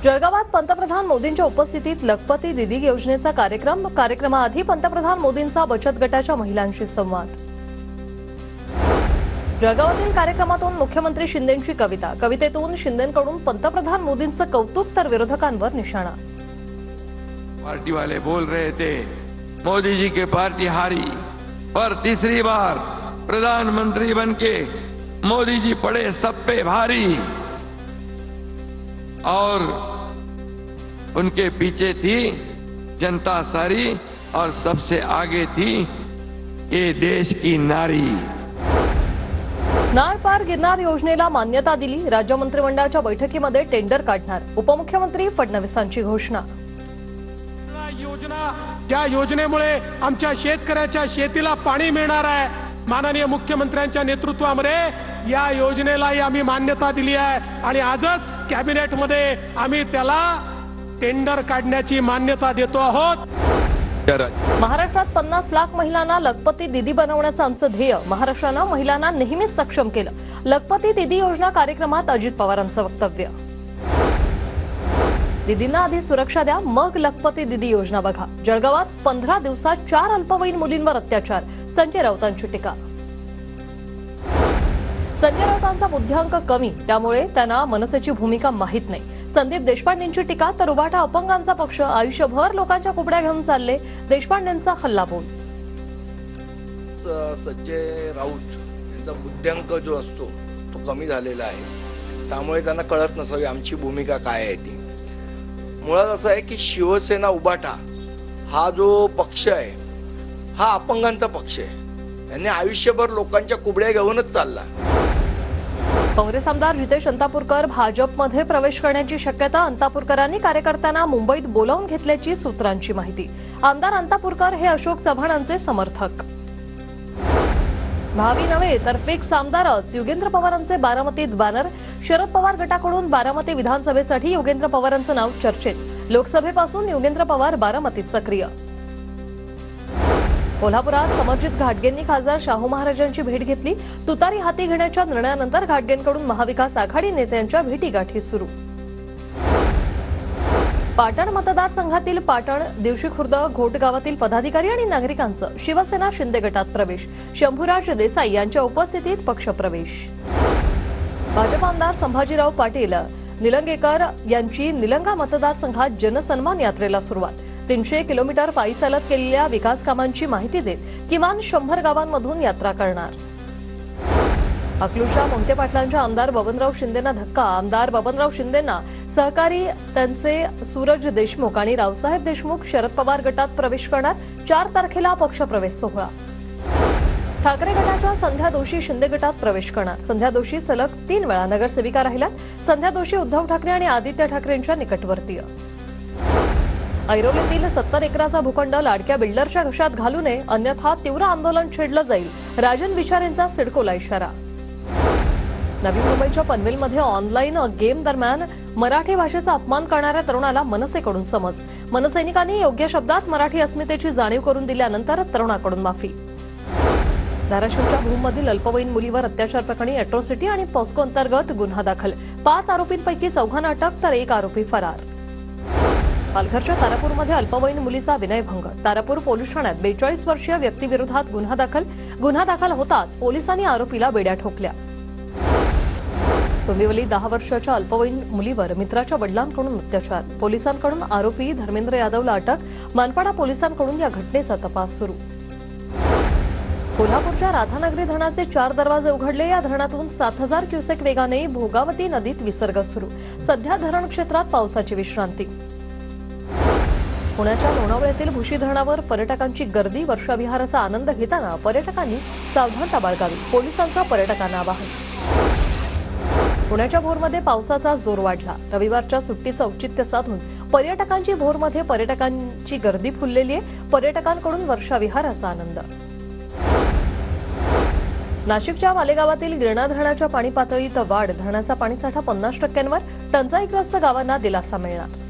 जळगावात पंतप्रधान मोदींच्या उपस्थितीत लखपती दीदी योजनेचा कार्यक्रमाआधी पंतप्रधान मोदींचा बचत गटाच्या महिलांशी संवाद। जळगावातील कार्यक्रमातून मुख्यमंत्री शिंदेंची कवितेतून शिंदेंकडून पंतप्रधान मोदींचं कौतुक तर विरोधकांवर निशाणा। पार्टी वाले बोल रहे थे मोदी जी की पार्टी हारी, पर तीसरी बार प्रधानमंत्री बनके मोदी जी पड़े सब पे भारी। और उनके पीछे थी जनता सारी और सबसे आगे थी ये देश की नारी। नाळ पार गिरनार योजनेला मान्यता दिली। राज्य मंत्रिमंडळाच्या बैठकीमध्ये टेंडर काढणार। उपमुख्यमंत्री फडणवीसांची घोषणा। ज्या योजनेमुळे आमच्या शेतकऱ्याच्या शेतीला पाणी मिळणार आहे, माननीय मुख्यमंत्र्यांच्या नेतृत्वामध्ये या योजनेलाही आम्ही मान्यता दिली आहे आणि आजच कॅबिनेटमध्ये आम्ही त्याला टेंडर काढण्याची मान्यता देतो आहोत। महाराष्ट्रात 50 लाख महिलांना लखपती दीदी बनवण्याचं आमचं ध्येय। महाराष्ट्रानं महिलांना नेहमीच सक्षम केलं। लखपती दीदी योजना कार्यक्रमात अजित पवारांचं वक्तव्य। दीदींना आधी सुरक्षा द्या, मग लखपती दीदी योजना बघा। जळगावात 15 दिवसात 4 अल्पवयीन मुलींवर अत्याचार। संजय राऊतांची टीका। संजय राऊतांचा बुद्ध्यांक कमी, त्यामुळे त्यांना मनसेची भूमिका माहीत नाही। संदीप देशपांडेंची टीका। तर उभाटा अपंगांचा पक्ष आयुष्यभर लोकांच्या कुबड्या घेऊन चालले। देशपांडेंचा हल्लाबोल। संजय राऊत यांचा बुद्ध्यांक जो असतो तो कमी झालेला आहे, त्यामुळे त्यांना कळत नसावी आमची भूमिका काय आहे ती। मुळात असं आहे की शिवसेना उभाटा हा जो पक्ष आहे हा अपंगांचा पक्ष आहे। यांनी आयुष्यभर लोकांच्या कुबड्या घेऊनच चालला। काँग्रेस आमदार जितेश अंतापूरकर भाजपमध्ये प्रवेश करण्याची शक्यता। अंतापूरकरांनी कार्यकर्त्यांना मुंबईत बोलावून घेतल्याची सूत्रांची माहिती। आमदार अंतापूरकर हे अशोक चव्हाणांचे समर्थक। भावी नव्हे तर फिक्स आमदारच, योगेंद्र पवारांचे बारामतीत बॅनर। शरद पवार गटाकडून बारामती विधानसभेसाठी योगेंद्र पवारांचं नाव चर्चेत। लोकसभेपासून योगेंद्र पवार बारामतीत सक्रिय। कोल्हापुरात समरजित घाटगेंनी खासदार शाहू महाराजांची भेट घेतली। तुतारी हाती घेण्याच्या निर्णयानंतर घाटगेंकडून महाविकास आघाडी नेत्यांच्या भेटीगाठी सुरू। पाटण मतदारसंघातील पाटण, दिवशी खुर्द, घोट गावातील पदाधिकारी आणि नागरिकांचं शिवसेना शिंदे गटात प्रवेश। शंभूराज देसाई यांच्या उपस्थितीत पक्षप्रवेश। भाजप आमदार संभाजीराव पाटील निलंगेकर यांची निलंगा मतदारसंघात जनसन्मान यात्रेला सुरुवात। 300 किलोमीटर पायी चालत केलेल्या विकास कामांची माहिती देत किमान 100 गावांमधून यात्रा करणार। अकलूजच्या मोहिते पाटलांच्या आमदार बबनराव शिंदेंना धक्का। आमदार बबनराव शिंदेंना सहकारी त्यांचे सूरज देशमुख आणि रावसाहेब देशमुख शरद पवार गटात प्रवेश करणार। 4 तारखेला पक्षप्रवेश सोहळा। ठाकरे गटाच्या संध्या दोशी शिंदे गटात प्रवेश करणार। संध्या दोशी सलग 3 वेळा नगरसेविका राहिल्यात। संध्या दोशी उद्धव ठाकरे आणि आदित्य ठाकरेंच्या निकटवर्तीय। ऐरोलीतील 70 एकराचा भूखंड लाडक्या बिल्डरच्या घशात घालू नये, अन्यथा तीव्र आंदोलन छेडलं जाईल। राजन विचारेंचा सिडकोला इशारा। नवी मुंबईच्या पनवेलमध्ये ऑनलाईन गेम दरम्यान मराठी भाषेचा अपमान करणाऱ्या तरुणाला मनसेकडून समज। मनसैनिकांनी योग्य शब्दात मराठी अस्मितेची जाणीव करून दिल्यानंतर तरुणाकडून माफी। धाराशिवच्या भूममधील अल्पवयीन मुलीवर अत्याचार प्रकरणी अॅट्रॉसिटी आणि पॉस्को अंतर्गत गुन्हा दाखल। 5 आरोपींपैकी 4 अटक तर 1 आरोपी फरार। पालघरच्या तारापूरमध्ये अल्पवयीन मुलीचा विनयभंग। तारापूर पोलीस ठाण्यात 42 वर्षीय व्यक्तीविरोधात गुन्हा दाखल होताच पोलिसांनी आरोपीला बेड्या ठोकल्या। डोंबिवली 10 वर्षाच्या अल्पवयीन मुलीवर मित्राच्या वडिलांकडून अत्याचार। पोलिसांकडून आरोपी धर्मेंद्र यादवला अटक। मानपाडा पोलिसांकडून या घटनेचा तपास सुरू। कोल्हापूरच्या राधानगरी धरणाचे 4 दरवाजे उघडले। या धरणातून 7000 क्युसेक वेगाने भोगावती नदीत विसर्ग सुरू। सध्या धरण क्षेत्रात पावसाची विश्रांती। पुण्याच्या लोणावळ्यातील भुशी धरणावर पर्यटकांची गर्दी। वर्षाविहाराचा आनंद घेताना पर्यटकांनी सावधानता बाळगावी, पोलिसांचं पर्यटकांना आवाहन। पुण्याच्या भोरमध्ये पावसाचा जोर वाढला। रविवारच्या सुट्टीचं औचित्य साधून पर्यटकांची गर्दी फुललेली आहे। पर्यटकांकडून वर्षाविहाराचा आनंद। नाशिकच्या मालेगावातील गिरणा धरणाच्या पाणी पातळीत वाढ। धरणाचा पाणीसाठा 50% टंचाईग्रस्त गावांना दिलासा मिळणार।